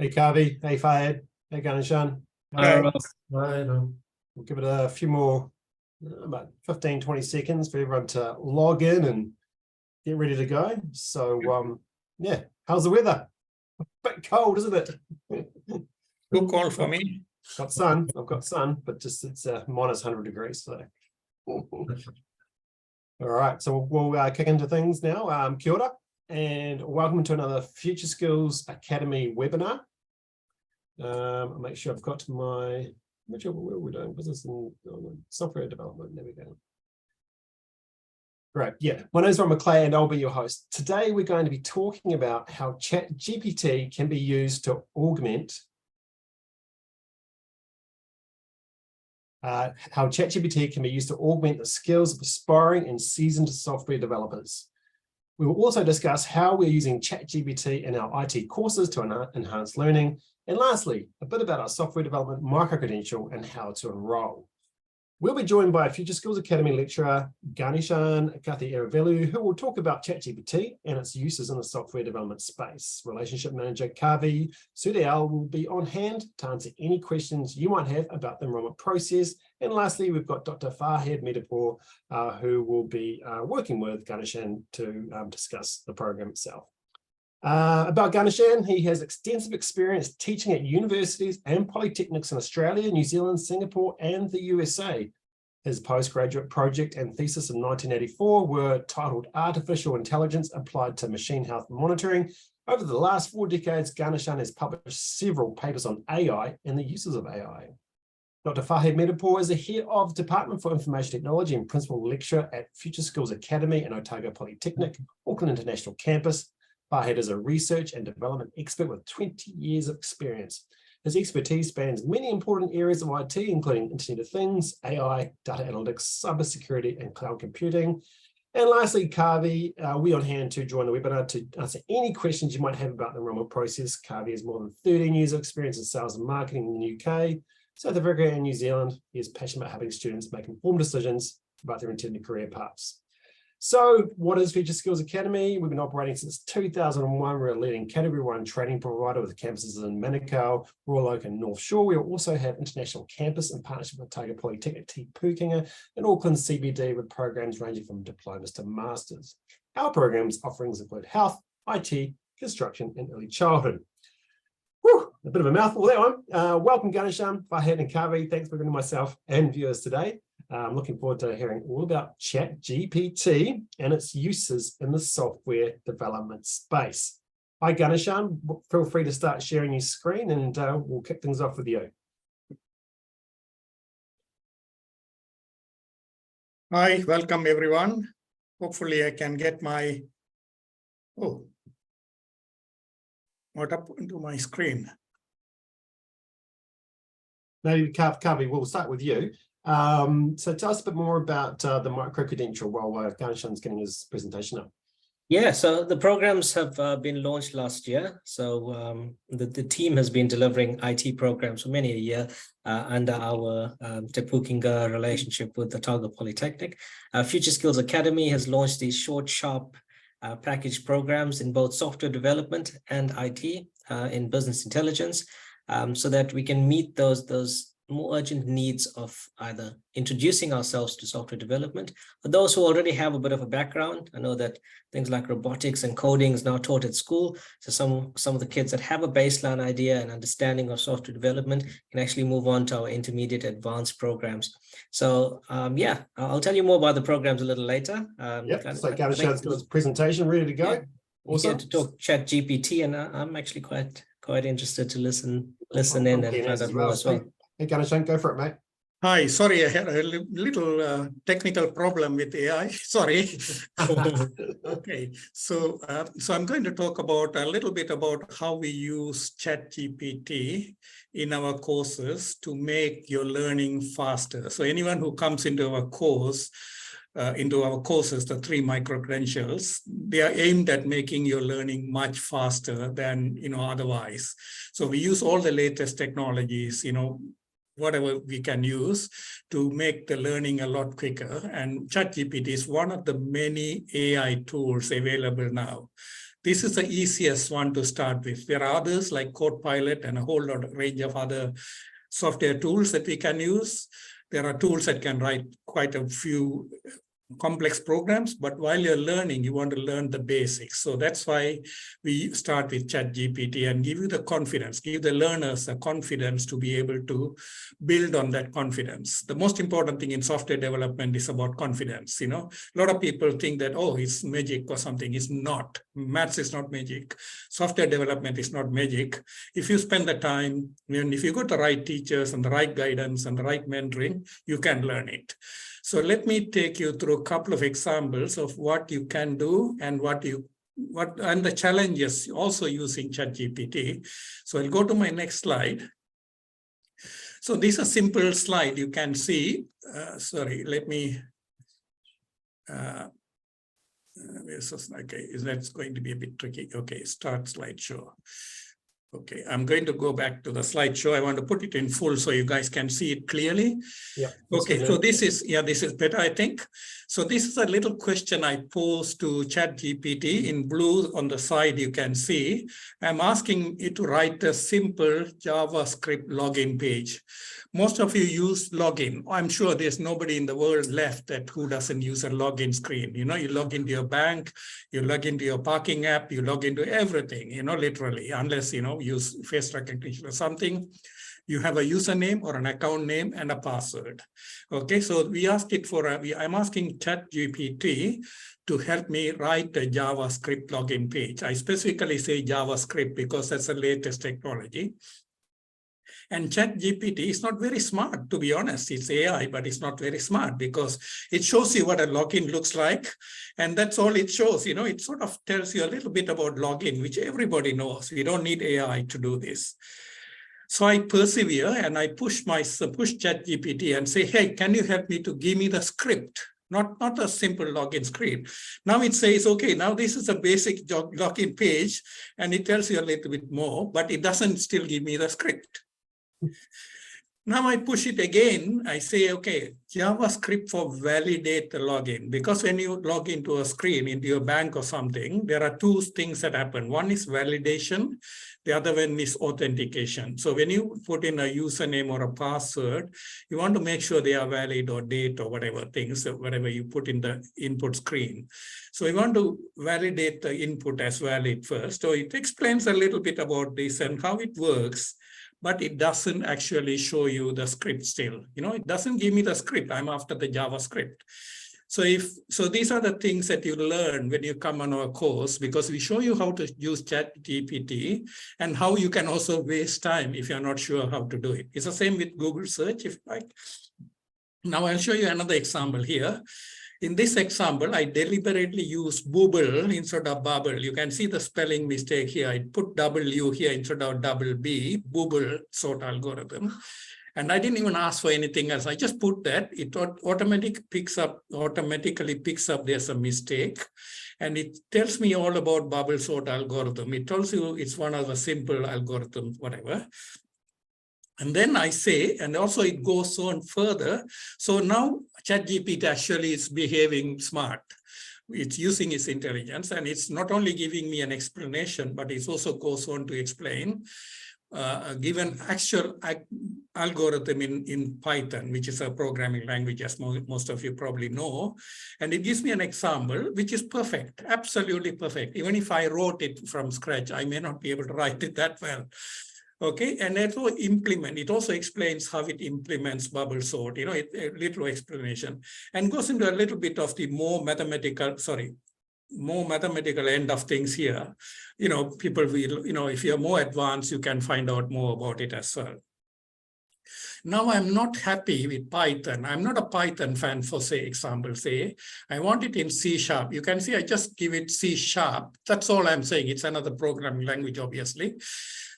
Hey, Kavi. Hey, Fahad. Hey, Ganeshan. Hi. We'll give it a few more, about 15, 20 seconds for everyone to log in and get ready to go. So, yeah, how's the weather? A bit cold, isn't it? Too cold for me. Got sun. I've got sun, but just it's minus 100 degrees. So, all right. So we'll kick into things now. Kia ora, and welcome to another Future Skills Academy webinar. I'll make sure I've got my, where are we doing? Business and software development. There we go. Great. Yeah. My name is Ron McClay and I'll be your host. Today, we're going to be talking about how ChatGPT can be used to augment the skills of aspiring and seasoned software developers. We will also discuss how we're using ChatGPT in our IT courses to enhance learning. And lastly, a bit about our software development micro-credential and how to enroll. We'll be joined by Future Skills Academy lecturer, Ganeshan who will talk about ChatGPT and its uses in the software development space. Relationship manager, Kavi Sudial, will be on hand to answer any questions you might have about the enrollment process. And lastly, we've got Dr. Fahad Medipur, who will be working with Ganeshan to discuss the program itself. About Ganeshan, he has extensive experience teaching at universities and polytechnics in Australia, New Zealand, Singapore, and the USA. His postgraduate project and thesis in 1984 were titled Artificial Intelligence Applied to Machine Health Monitoring. Over the last 4 decades, Ganeshan has published several papers on AI and the uses of AI. Dr. Fahad Medipur is the head of Department for Information Technology and principal lecturer at Future Skills Academy and Otago Polytechnic, Auckland International Campus. Fahad is a research and development expert with 20 years of experience. His expertise spans many important areas of IT, including Internet of Things, AI, data analytics, cybersecurity, and cloud computing. And lastly, Kavi, we on hand to join the webinar to answer any questions you might have about the enrollment process. Kavi has more than 13 years of experience in sales and marketing in the UK, South Africa, and New Zealand. He is passionate about helping students make informed decisions about their intended career paths. So what is Future Skills Academy? We've been operating since 2001. We're a leading Category 1 training provider with campuses in Manukau, Royal Oak and North Shore. We also have international campus in partnership with Otago Polytechnic, Te Pukenga, and Auckland CBD with programs ranging from diplomas to masters. Our programs offerings include health, IT, construction, and early childhood. Whew, a bit of a mouthful, that one. Welcome, Ganeshan, Fahad, and Kavi. Thanks for joining myself and viewers today. I'm looking forward to hearing all about ChatGPT and its uses in the software development space. Hi, Ganeshan. Feel free to start sharing your screen and we'll kick things off with you. Hi, welcome everyone. Hopefully I can get my, what up into my screen. Maybe Kavi, we'll start with you. So tell us a bit more about the micro-credential while Ganeshan's getting his presentation up. Yeah, so the programs have been launched last year. So the team has been delivering IT programs for many a year under our Te Pukenga relationship with the Otago Polytechnic. Future Skills Academy has launched these short, sharp package programs in both software development and IT in business intelligence, so that we can meet those more urgent needs of either introducing ourselves to software development. For those who already have a bit of a background, I know that things like robotics and coding is now taught at school. So some of the kids that have a baseline idea and understanding of software development can actually move on to our intermediate advanced programs. So yeah, I'll tell you more about the programs a little later. So Ganeshan's got his presentation ready to go. Yeah. Awesome. To talk ChatGPT, and I'm actually quite interested to listen in and find out more as well. Hey, Ganeshan, go for it, mate. Hi, sorry, I had a little technical problem with AI. Sorry. Okay, so I'm going to talk about a little bit about how we use ChatGPT in our courses to make your learning faster. So anyone who comes into our course, into our courses, the 3 micro-credentials, they are aimed at making your learning much faster than otherwise. So we use all the latest technologies, whatever we can use to make the learning a lot quicker. And ChatGPT is one of the many AI tools available now This is the easiest one to start with. There are others like Copilot and a whole lot of range of other software tools that we can use. There are tools that can write quite a few complex programs, but while you're learning, you want to learn the basics. So that's why we start with ChatGPT and give you the confidence, give the learners the confidence to be able to build on that confidence. The most important thing in software development is about confidence. A lot of people think that, oh, it's magic or something. It's not. Maths is not magic. Software development is not magic. If you spend the time, and if you got the right teachers and the right guidance and the right mentoring, you can learn it. So let me take you through a couple of examples of what you can do and and the challenges also using ChatGPT. So I'll go to my next slide. So this is a simple slide. You can see, sorry, let me, okay, that's going to be a bit tricky. Okay, start slideshow. Okay, I'm going to go back to the slideshow. I want to put it in full so you guys can see it clearly. Yeah. Okay, so this is better, I think. So this is a little question I posed to ChatGPT. In blue on the side, you can see. I'm asking it to write a simple JavaScript login page. Most of you use login. I'm sure there's nobody in the world left who doesn't use a login screen. You log into your bank, you log into your parking app, you log into everything, literally, unless, use face recognition or something. You have a username or an account name and a password. Okay, so we asked it for, I'm asking ChatGPT to help me write a JavaScript login page. I specifically say JavaScript because that's the latest technology. And ChatGPT is not very smart, to be honest. It's AI, but it's not very smart because it shows you what a login looks like. And that's all it shows. It sort of tells you a little bit about login, which everybody knows. We don't need AI to do this. So I persevere and I push ChatGPT and say, hey, can you help me to give me the script? Not a simple login script. Now it says, okay, now this is a basic login page, and it tells you a little bit more, but it doesn't still give me the script. Now I push it again. I say, okay, JavaScript for validate the login. Because when you log into a screen, into your bank or something, there are two things that happen. One is validation. The other one is authentication. So when you put in a username or a password, you want to make sure they are valid or date or whatever things, whatever you put in the input screen. So you want to validate the input as valid first. So it explains a little bit about this and how it works. But it doesn't actually show you the script still. It doesn't give me the script. I'm after the JavaScript. So these are the things that you learn when you come on our course, because we show you how to use ChatGPT and how you can also waste time if you're not sure how to do it. It's the same with Google search, if you like. Now I'll show you another example here. In this example, I deliberately use bubble instead of bubble. You can see the spelling mistake here. I put W here instead of double B, bubble sort algorithm. And I didn't even ask for anything else. I just put that. It automatically picks up there's a mistake. And it tells me all about bubble sort algorithm. It tells you it's one of the simple algorithms, whatever. And then I say, and also it goes on further. So now ChatGPT actually is behaving smart. It's using its intelligence, and it's not only giving me an explanation, but it also goes on to explain, given actual algorithm in Python, which is a programming language, as most of you probably know. And it gives me an example, which is perfect, absolutely perfect. Even if I wrote it from scratch, I may not be able to write it that well. Okay, and it also explains how it implements bubble sort, a little explanation, and goes into a little bit of the more mathematical end of things here. People will, if you're more advanced, you can find out more about it as well. Now I'm not happy with Python. I'm not a Python fan for example, I want it in C#. You can see I just give it C#. That's all I'm saying. It's another programming language, obviously.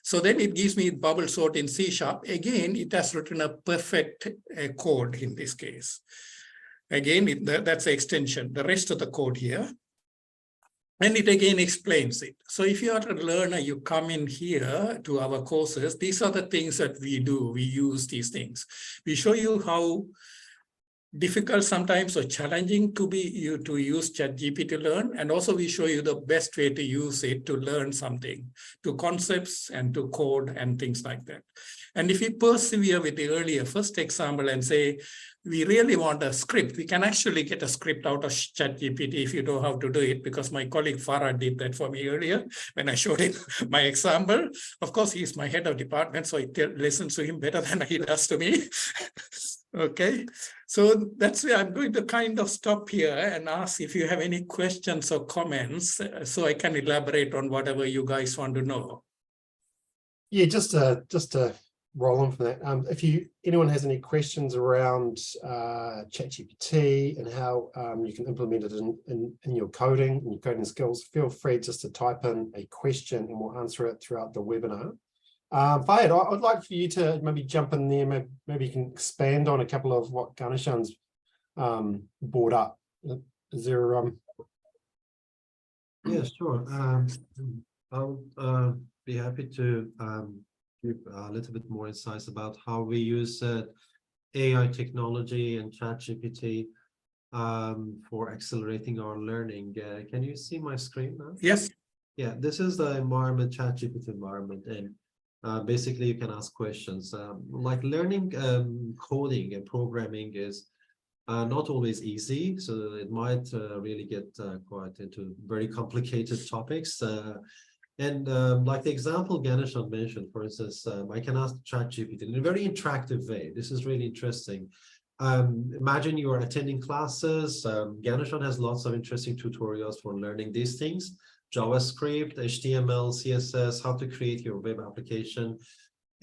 So then it gives me bubble sort in C#. Again, it has written a perfect code in this case. Again, that's the extension, the rest of the code here. And it again explains it. So if you are a learner, you come in here to our courses, these are the things that we do. We use these things. We show you how difficult sometimes or challenging to use ChatGPT to learn. And also we show you the best way to use it to learn something, to concepts and to code and things like that. And if we persevere with the earlier first example and say, we really want a script, we can actually get a script out of ChatGPT if you know how to do it, because my colleague Farah did that for me earlier when I showed him my example. Of course, he's my head of department, so I listen to him better than he does to me. Okay, so that's where I'm going to kind of stop here and ask if you have any questions or comments, so I can elaborate on whatever you guys want to know. Yeah, just to roll on from that. If anyone has any questions around ChatGPT and how you can implement it in your coding skills, feel free just to type in a question and we'll answer it throughout the webinar. Fahad, I'd like for you to maybe jump in there. Maybe you can expand on a couple of what Ganeshan's brought up. Is there? Yeah, sure. I'll be happy to give a little bit more insights about how we use AI technology and ChatGPT for accelerating our learning. Can you see my screen now? Yes. Yeah, this is the environment, ChatGPT environment, and basically you can ask questions. Like learning coding and programming is not always easy, so it might really get quite into very complicated topics. Like the example Ganeshan mentioned, for instance, I can ask ChatGPT in a very interactive way. This is really interesting. Imagine you are attending classes. Ganeshan has lots of interesting tutorials for learning these things. JavaScript, HTML, CSS, how to create your web application.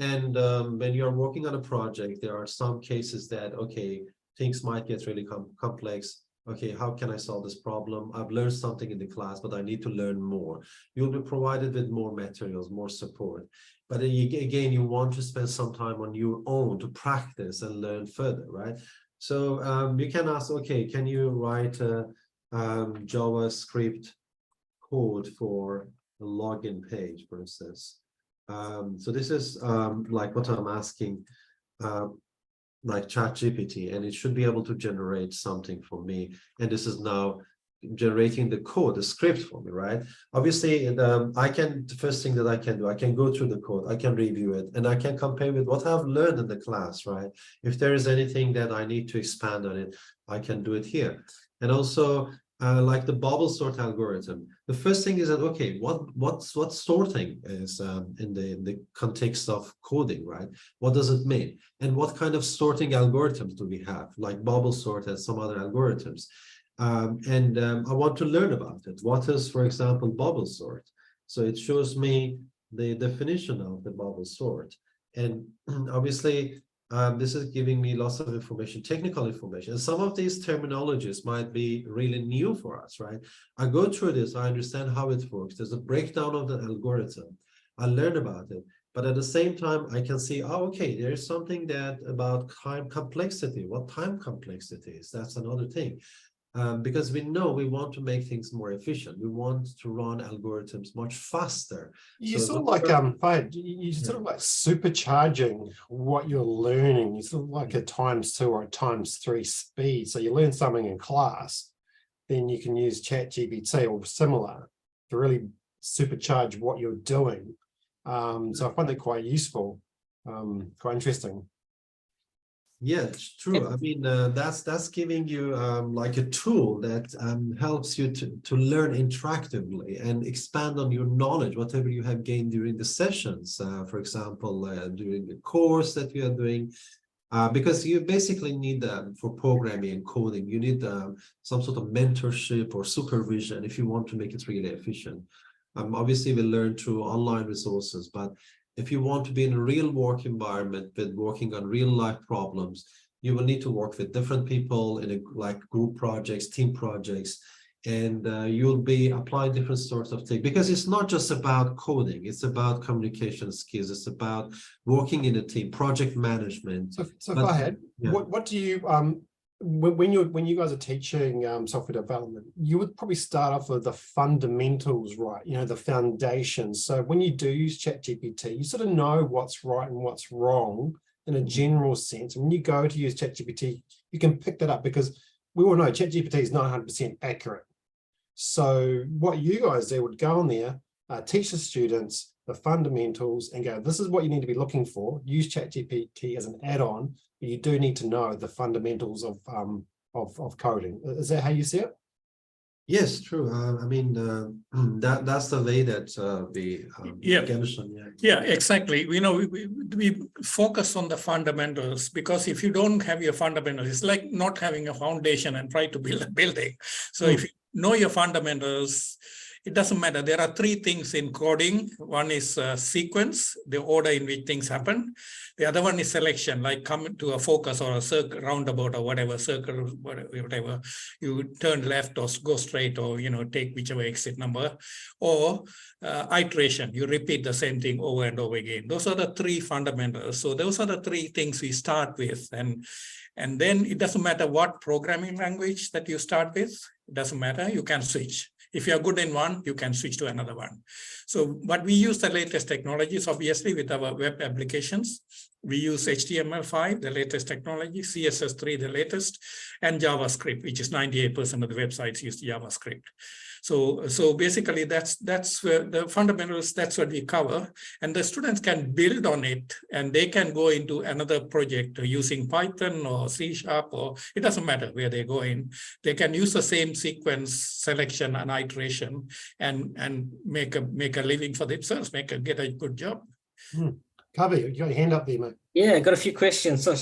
And when you're working on a project, there are some cases that, okay, things might get really complex. Okay, how can I solve this problem? I've learned something in the class, but I need to learn more. You'll be provided with more materials, more support. But again, you want to spend some time on your own to practice and learn further, right? So you can ask, okay, can you write a JavaScript code for a login page, for instance? So this is like what I'm asking like ChatGPT, and it should be able to generate something for me. And this is now generating the code, the script for me, right? Obviously, the first thing that I can do, I can go through the code, I can review it, and I can compare with what I've learned in the class, right? If there is anything that I need to expand on it, I can do it here. And also, like the bubble sort algorithm, the first thing is that, okay, what sorting is in the context of coding, right? What does it mean? And what kind of sorting algorithms do we have, like bubble sort and some other algorithms? I want to learn about it. What is, for example, bubble sort? So it shows me the definition of the bubble sort. And obviously, this is giving me lots of information, technical information. And some of these terminologies might be really new for us, right? I go through this, I understand how it works. There's a breakdown of the algorithm. I learn about it. But at the same time, I can see, oh, okay, there's something that about time complexity. What time complexity is? That's another thing. Because we know we want to make things more efficient. We want to run algorithms much faster. You so sort of like Fahad, you sort of like supercharging what you're learning. You sort of like a ×2 or a ×3 speed. So you learn something in class, then you can use ChatGPT or similar to really supercharge what you're doing. So I find that quite useful, quite interesting. Yeah, it's true. I mean, that's giving you like a tool that helps you to learn interactively and expand on your knowledge, whatever you have gained during the sessions, for example, during the course that you are doing. Because you basically need, for programming and coding, you need some sort of mentorship or supervision if you want to make it really efficient. Obviously, we learn through online resources, but if you want to be in a real work environment with working on real life problems, you will need to work with different people in like group projects, team projects, and you'll be applying different sorts of things, because it's not just about coding, it's about communication skills, it's about working in a team, project management. So Fahad, yeah. what do you when you guys are teaching software development, you would probably start off with the fundamentals, right? You know, the foundations. So when you do use ChatGPT, you sort of know what's right and what's wrong in a general sense. When you go to use ChatGPT, you can pick that up because we all know ChatGPT is not 100% accurate. So what you guys do would go on there, teach the students the fundamentals and go, this is what you need to be looking for. Use ChatGPT as an add-on, but you do need to know the fundamentals of coding. Is that how you see it? Yes, true. I mean, that's the way that Ganeshan, Yeah, exactly. We focus on the fundamentals, because if you don't have your fundamentals, it's like not having a foundation and try to build a building. So if you know your fundamentals, it doesn't matter. There are three things in coding. One is sequence, the order in which things happen. The other one is selection, like come to a focus or a circle, roundabout or whatever, circle, whatever. You turn left or go straight, or take whichever exit number. Or iteration, you repeat the same thing over and over again. Those are the three fundamentals. So those are the three things we start with. And then it doesn't matter what programming language that you start with. It doesn't matter. You can switch. If you're good in one, you can switch to another one. So, but we use the latest technologies, obviously, with our web applications. We use HTML5, the latest technology, CSS3, the latest, and JavaScript, which is 98% of the websites use JavaScript. So basically, that's where the fundamentals, that's what we cover. And the students can build on it, and they can go into another project using Python or C#, or it doesn't matter where they go in. They can use the same sequence, selection, and iteration, and make a living for themselves, get a good job. Kavi, you got your hand up there, mate. Yeah, I got a few questions. So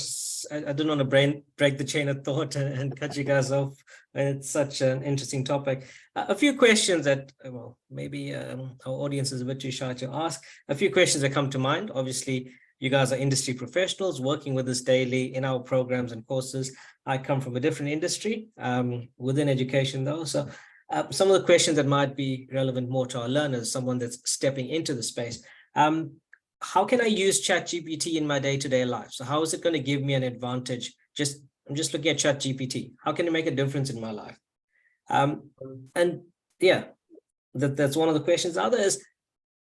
I don't want to break the chain of thought and cut you guys off. It's such an interesting topic. A few questions that, well, maybe our audience is a bit too shy to ask. A few questions that come to mind. Obviously, you guys are industry professionals working with us daily in our programs and courses. I come from a different industry within education, though. So some of the questions that might be relevant more to our learners, someone that's stepping into the space. How can I use ChatGPT in my day-to-day life? So how is it going to give me an advantage? I'm just looking at ChatGPT. How can it make a difference in my life? And yeah, that's one of the questions. The other is,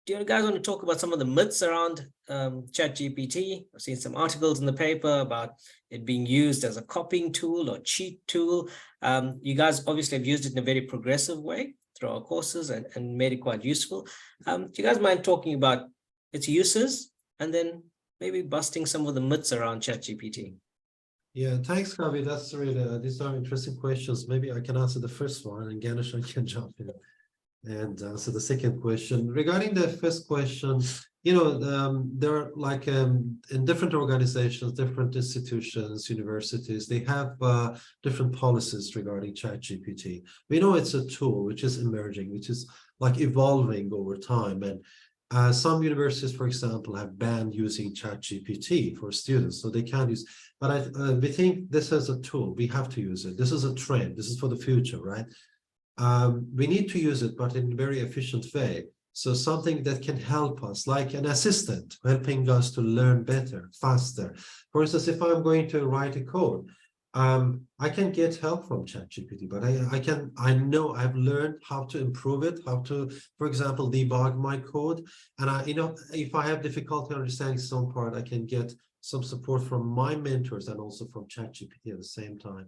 do you guys want to talk about some of the myths around ChatGPT? I've seen some articles in the paper about it being used as a copying tool or cheat tool. You guys obviously have used it in a very progressive way through our courses and made it quite useful. Do you guys mind talking about its uses and then maybe busting some of the myths around ChatGPT? Yeah, thanks, Kavi. That's really, these are interesting questions. Maybe I can answer the first one and Ganeshan can jump in and answer the second question. Regarding the first question, there are like in different organizations, different institutions, universities, they have different policies regarding ChatGPT. We know it's a tool which is emerging, which is like evolving over time. And some universities, for example, have banned using ChatGPT for students, so they can't use. But we think this is a tool. We have to use it. This is a trend. This is for the future, right? We need to use it, but in a very efficient way. So something that can help us, like an assistant, helping us to learn better, faster. For instance, if I'm going to write a code, I can get help from ChatGPT, but I know I've learned how to improve it, how to, for example, debug my code. And if I have difficulty understanding some part, I can get some support from my mentors and also from ChatGPT at the same time.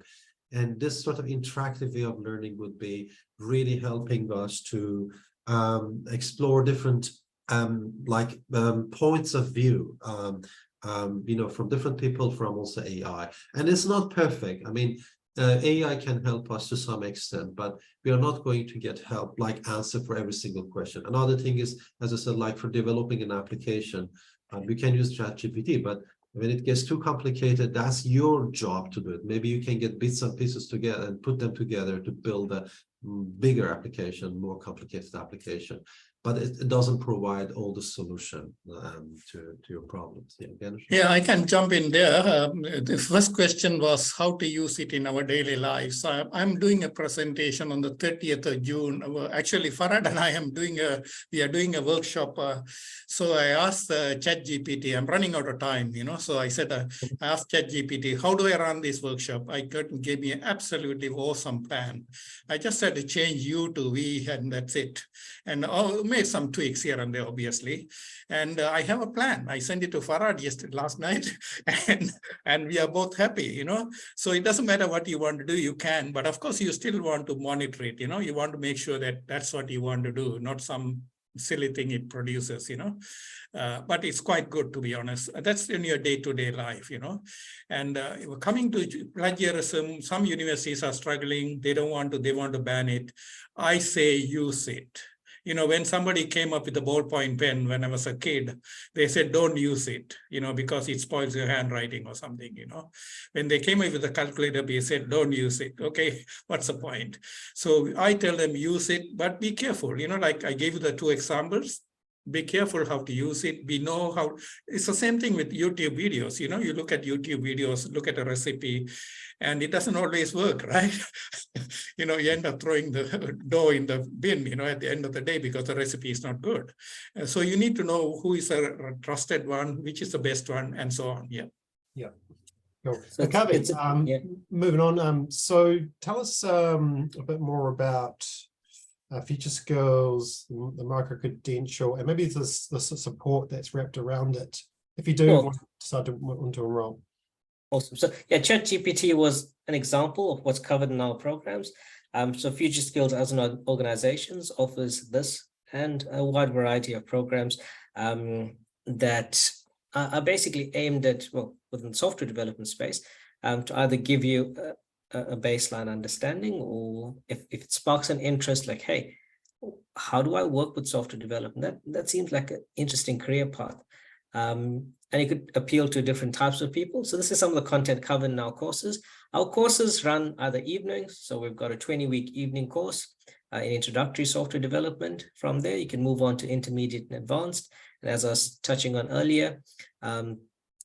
And this sort of interactive way of learning would be really helping us to explore different points of view, from different people, from also AI. And it's not perfect. I mean, AI can help us to some extent, but we are not going to get help, like answer for every single question. Another thing is, as I said, like for developing an application, we can use ChatGPT, but when it gets too complicated, that's your job to do it. Maybe you can get bits and pieces together and put them together to build a bigger application, more complicated application. But it doesn't provide all the solution to your problems. Yeah, I can jump in there. The first question was how to use it in our daily lives. I'm doing a presentation on the 30th of June. Actually, Farad and I we are doing a workshop. So I asked ChatGPT, I'm running out of time, so I said, I asked ChatGPT, how do I run this workshop? It gave me an absolutely awesome plan. I just had to change U to V and that's it. And made some tweaks here and there, obviously. And I have a plan. I sent it to Farhad last night, and we are both happy, you know. So it doesn't matter what you want to do, you can. But of course, you still want to monitor it, you know. You want to make sure that that's what you want to do, not some silly thing it produces, you know. But it's quite good, to be honest. That's in your day-to-day life, you know. And coming to plagiarism, some universities are struggling. They want to ban it. I say use it. You know, when somebody came up with a ballpoint pen when I was a kid, they said, don't use it, you know, because it spoils your handwriting or something, you know. When they came up with a calculator, they said, don't use it. Okay, what's the point? So I tell them, use it, but be careful. You know, like I gave you the 2 examples. Be careful how to use it. We know how, it's the same thing with YouTube videos. You know, you look at YouTube videos, look at a recipe, and it doesn't always work, right? You know, you end up throwing the dough in the bin, you know, at the end of the day because the recipe is not good. So you need to know who is a trusted one, which is the best one, and so on. Yeah. Yeah. Cool. So Kavi, moving on. So tell us a bit more about future skills, the micro-credential, and maybe the support that's wrapped around it, if you do want to enroll. Awesome. So yeah, ChatGPT was an example of what's covered in our programs. So Future Skills as an organizations offers this and a wide variety of programs that are basically aimed at, well, within the software development space, to either give you a baseline understanding, or if it sparks an interest, like, hey, how do I work with software development? That seems like an interesting career path. And it could appeal to different types of people. So this is some of the content covered in our courses. Our courses run either evenings. So we've got a 20-week evening course in introductory software development. From there, you can move on to intermediate and advanced. And as I was touching on earlier,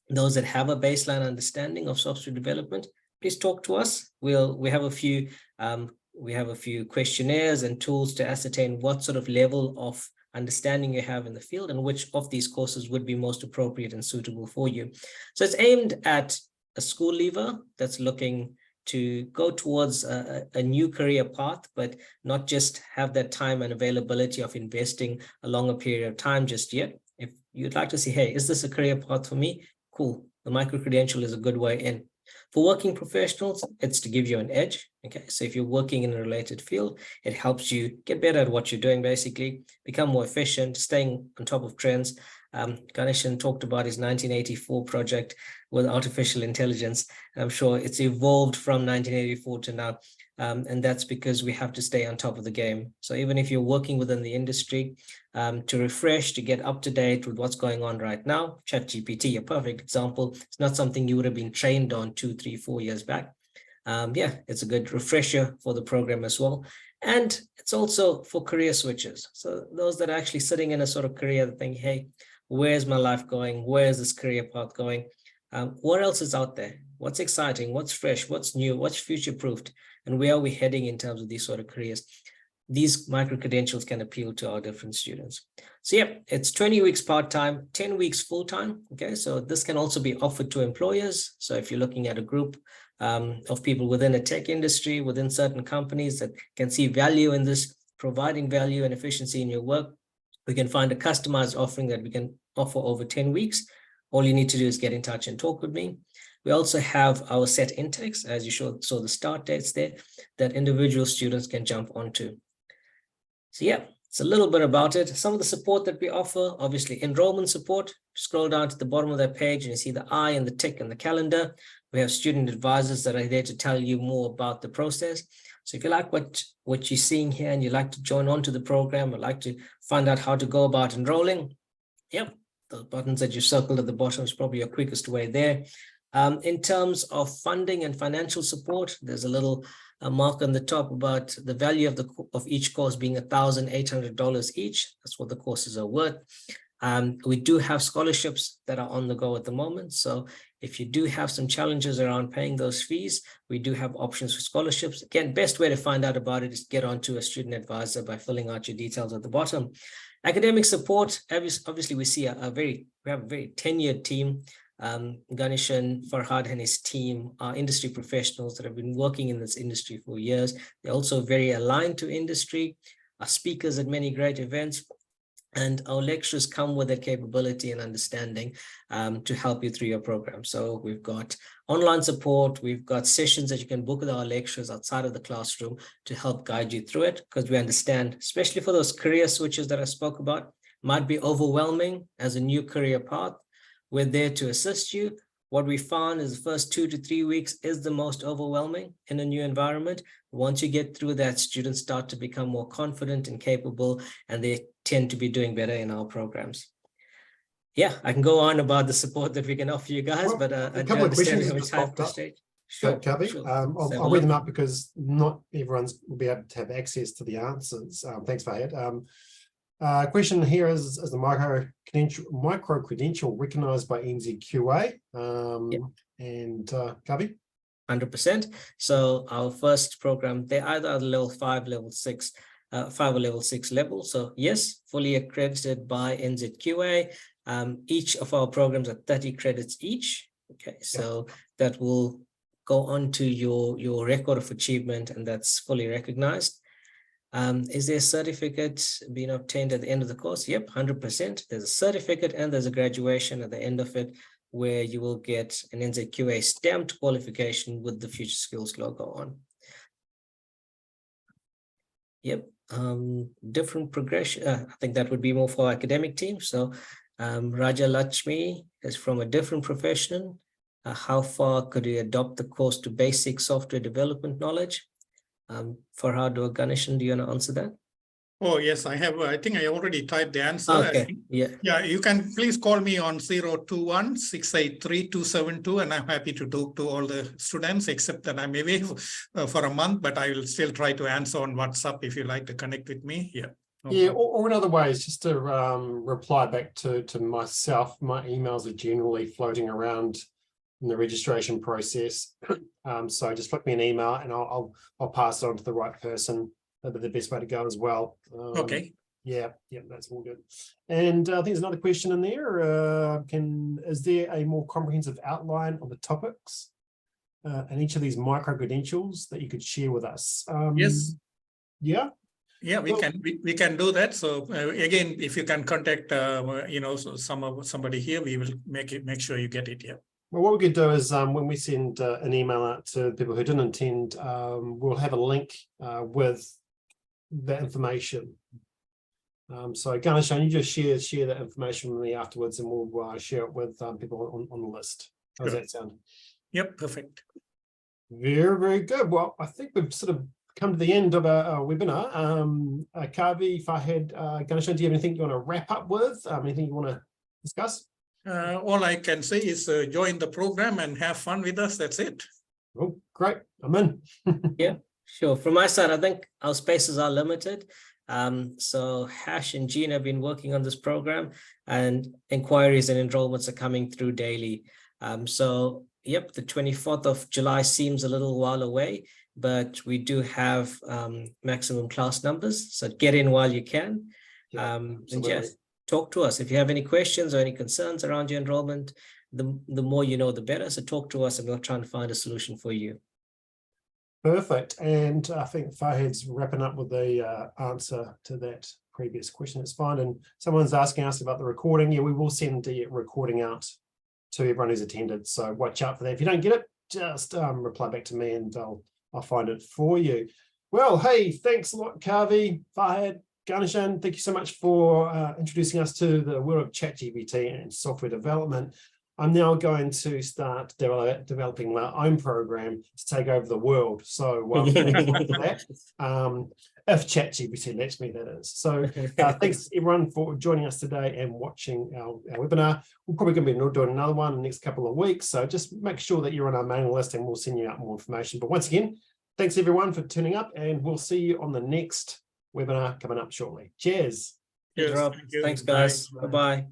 those that have a baseline understanding of software development, please talk to us. We have a few questionnaires and tools to ascertain what sort of level of understanding you have in the field and which of these courses would be most appropriate and suitable for you. So it's aimed at a school leaver that's looking to go towards a new career path, but not just have that time and availability of investing a longer period of time just yet. If you'd like to see, hey, is this a career path for me? Cool. The micro-credential is a good way in. For working professionals, it's to give you an edge. Okay, so if you're working in a related field, it helps you get better at what you're doing, basically, become more efficient, staying on top of trends. Ganeshan talked about his 1984 project with artificial intelligence. I'm sure it's evolved from 1984 to now. And that's because we have to stay on top of the game. So even if you're working within the industry, to refresh, to get up to date with what's going on right now, ChatGPT, a perfect example. It's not something you would have been trained on 2, 3, 4 years back. Yeah, it's a good refresher for the program as well. And it's also for career switches. So those that are actually sitting in a sort of career that think, hey, where's my life going? Where's this career path going? What else is out there? What's exciting? What's fresh? What's new? What's future-proofed? And where are we heading in terms of these sort of careers? These micro-credentials can appeal to our different students. So yeah, it's 20 weeks part-time, 10 weeks full-time. Okay, so this can also be offered to employers. So if you're looking at a group of people within a tech industry, within certain companies that can see value in this, providing value and efficiency in your work, we can find a customized offering that we can offer over 10 weeks. All you need to do is get in touch and talk with me. We also have our set intakes, as you saw the start dates there, that individual students can jump onto. So yeah, it's a little bit about it. Some of the support that we offer, obviously enrollment support. Scroll down to the bottom of that page and you see the I and the tick and the calendar. We have student advisors that are there to tell you more about the process. So if you like what you're seeing here and you'd like to join on to the program or like to find out how to go about enrolling, yep, the buttons that you circled at the bottom is probably your quickest way there. In terms of funding and financial support, there's a little mark on the top about the value of each course being $1,800 each. That's what the courses are worth. We do have scholarships that are on the go at the moment. So if you do have some challenges around paying those fees, we do have options for scholarships. Again, best way to find out about it is get onto a student advisor by filling out your details at the bottom. Academic support, obviously we see we have a very tenured team. Ganeshan, Farhad and his team are industry professionals that have been working in this industry for years. They're also very aligned to industry, are speakers at many great events. And our lectures come with that capability and understanding to help you through your program. So we've got online support, we've got sessions that you can book with our lecturers outside of the classroom to help guide you through it, because we understand, especially for those career switches that I spoke about, might be overwhelming as a new career path. We're there to assist you. What we found is the first 2 to 3 weeks is the most overwhelming in a new environment. Once you get through that, students start to become more confident and capable, and they tend to be doing better in our programs. Yeah, I can go on about the support that we can offer you guys, Well, but a I do couple of understand we questions have just time popped for up. stage. Kavi, Sure. I'll read them up because not everyone's will be able to have access to the answers. Thanks, Fahad. Question here is the micro credential recognized by NZQA? And Kavi? 100%. So our first program, they're either level 5, level 6, 5 or level 6 level. So yes, fully accredited by NZQA. Each of our programs are 30 credits each. Okay, so that will go on to your record of achievement, and that's fully recognized. Is there a certificate being obtained at the end of the course? Yep, 100%. There's a certificate and there's a graduation at the end of it, where you will get an NZQA stamped qualification with the Future Skills logo on. Yep, different progression. I think that would be more for our academic team. So Raja Lakshmi is from a different profession. How far could we adopt the course to basic software development knowledge? Farhad or Ganeshan, do you want to answer that? Oh, yes, I have. I think I already typed the answer. Okay, yeah. Yeah, you can please call me on 021-683-272, and I'm happy to talk to all the students, except that I'm away for a month, but I will still try to answer on WhatsApp if you like to connect with me. Yeah. No or in other ways, just to reply back to myself, my emails are generally floating around in the registration process. So just flick me an email and I'll pass it on to the right person. That'd be the best way to go as well. Okay. Yeah, that's all good. And I think there's another question in there. Is there a more comprehensive outline of the topics and each of these micro credentials that you could share with us? Yes. Yeah. Yeah, we can do that. So again, if you can contact somebody here, we will make sure you get it. Yeah. Well, what we could do is when we send an email out to people who didn't attend, we'll have a link with that information. So Ganeshan, you just share that information with me afterwards, and we'll share it with people on the list. How does that sound? Yep, perfect. Very, very good. Well, I think we've sort of come to the end of our webinar. Kavi, Fahad, Ganeshan, do you have anything you want to wrap up with? Anything you want to discuss? All I can say is join the program and have fun with us. That's it. Oh, great. I'm in. Yeah, sure. From my side, I think our spaces are limited. So Hash and Jean have been working on this program, and inquiries and enrollments are coming through daily. So yep, the 24th of July seems a little while away, but we do have maximum class numbers. So get in while you can. And yes, talk to us. If you have any questions or any concerns around your enrollment, the more you know, the better. So talk to us and we'll try and find a solution for you. Perfect. And I think Fahad's wrapping up with the answer to that previous question. It's fine. And someone's asking us about the recording. Yeah, we will send the recording out to everyone who's attended. So watch out for that. If you don't get it, just reply back to me and I'll find it for you. Well, hey, thanks a lot, Kavi, Fahad, Ganeshan. Thank you so much for introducing us to the world of ChatGPT and software development. I'm now going to start developing my own program to take over the world. So that, if ChatGPT lets me, that is. So thanks everyone for joining us today and watching our webinar. We're probably going to be doing another one in the next couple of weeks. So just make sure that you're on our mailing list and we'll send you out more information. But once again, thanks everyone for tuning up, and we'll see you on the next webinar coming up shortly. Cheers. Cheers. Thanks, guys. Bye-bye.